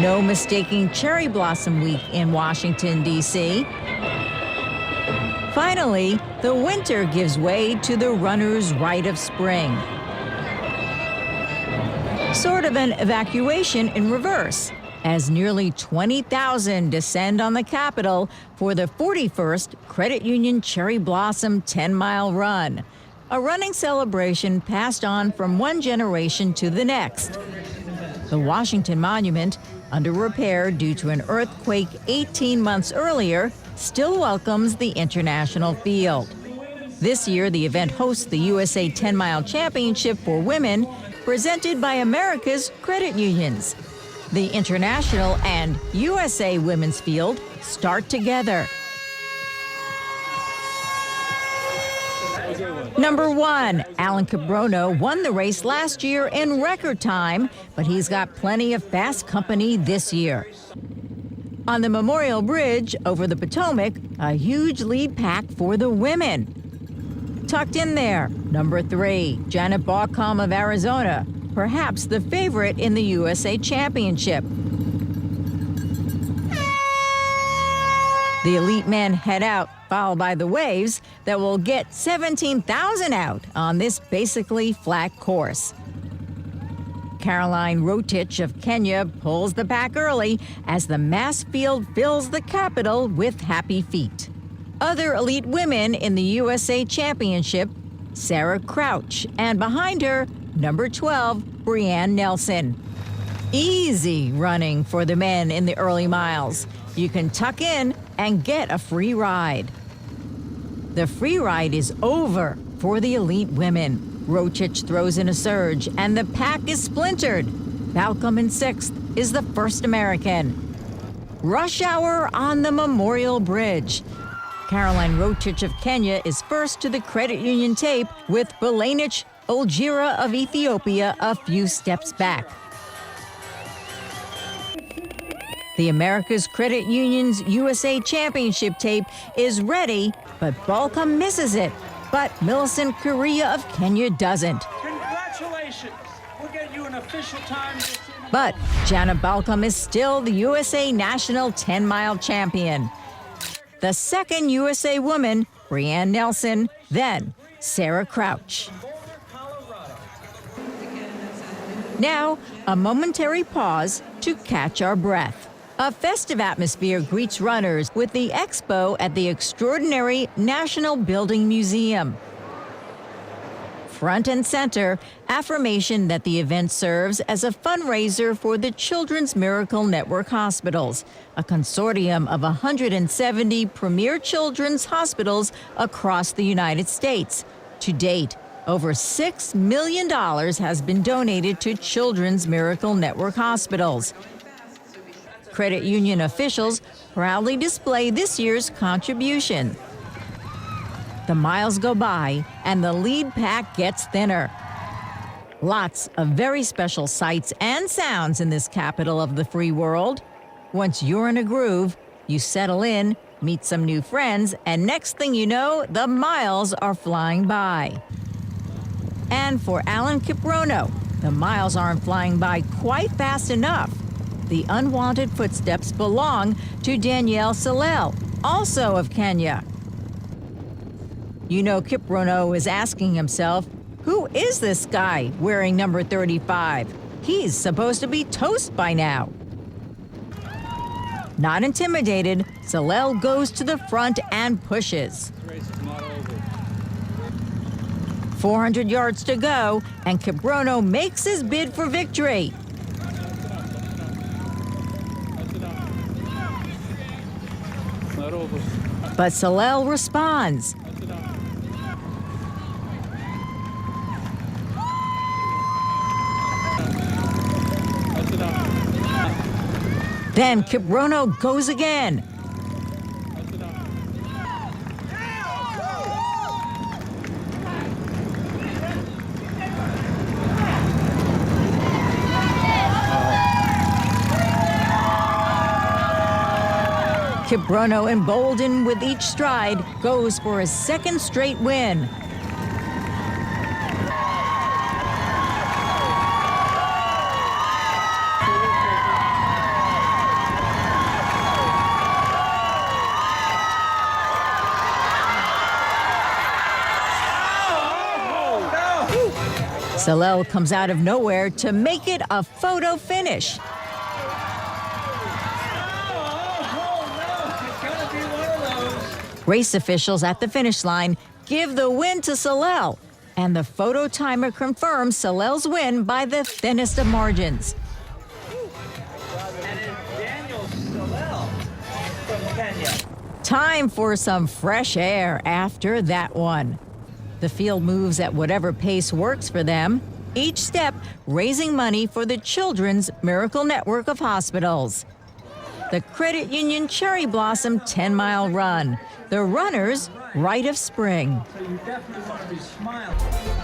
No mistaking cherry blossom week in Washington, D.C. Finally, the winter gives way to the runner's rite of spring. Sort of an evacuation in reverse, as nearly 20,000 descend on the Capitol for the 41st Credit Union Cherry Blossom 10-mile run, a running celebration passed on from one generation to the next. The Washington Monument, under repair due to an earthquake 18 months earlier, still welcomes the international field. This year, the event hosts the USA 10-Mile Championship for women, presented by America's credit unions. The international and USA women's field start together. Number 1, Alan Kiprono won the race last year in record time, but he's got plenty of fast company this year. On the Memorial Bridge over the Potomac, a huge lead pack for the women. Tucked in there, number 3, Janet Baucom of Arizona, perhaps the favorite in the USA Championship. The elite men head out, followed by the waves that will get 17,000 out on this basically flat course. Caroline Rotich of Kenya pulls the pack early as the mass field fills the Capitol with happy feet. Other elite women in the USA Championship, Sarah Crouch, and behind her, number 12, Brianne Nelson. Easy running for the men in the early miles. You can tuck in and get a free ride. The free ride is over for the elite women. Rotich throws in a surge, and the pack is splintered. Baucom in 6th is the first American. Rush hour on the Memorial Bridge. Caroline Rotich of Kenya is first to the credit union tape, with Belenich Olgira of Ethiopia a few steps back. The America's Credit Union's USA Championship tape is ready, but Baucom misses it. But Millicent Korea of Kenya doesn't. Congratulations! We'll get you an official time. But Janet Baucom is still the USA National 10-Mile Champion. The second USA woman, Brianne Nelson, then Sarah Crouch. Now, a momentary pause to catch our breath. A festive atmosphere greets runners with the expo at the extraordinary National Building Museum. Front and center, affirmation that the event serves as a fundraiser for the Children's Miracle Network Hospitals, a consortium of 170 premier children's hospitals across the United States. To date, over $6 million has been donated to Children's Miracle Network hospitals. Credit union officials proudly display this year's contribution. The miles go by, and the lead pack gets thinner. Lots of very special sights and sounds in this capital of the free world. Once you're in a groove, you settle in, meet some new friends, and next thing you know, the miles are flying by. And for Alan Kiprono, the miles aren't flying by quite fast enough. The unwanted footsteps belong to Danielle Salel, also of Kenya. You know, Kiprono is asking himself, who is this guy wearing number 35? He's supposed to be toast by now. Not intimidated, Salel goes to the front and pushes. 400 yards to go, and Kiprono makes his bid for victory. But Salel responds. Then Kiprono goes again. Kiprono, emboldened with each stride, goes for his second straight win. Salel comes out of nowhere to make it a photo finish. Race officials at the finish line give the win to Salel, and the photo timer confirms Salel's win by the thinnest of margins. And it's Daniel Salel from Kenya. Time for some fresh air after that one. The field moves at whatever pace works for them, each step raising money for the Children's Miracle Network of Hospitals. The Credit Union Cherry Blossom 10-mile run, the runner's rite of spring. So you definitely want to be smiling.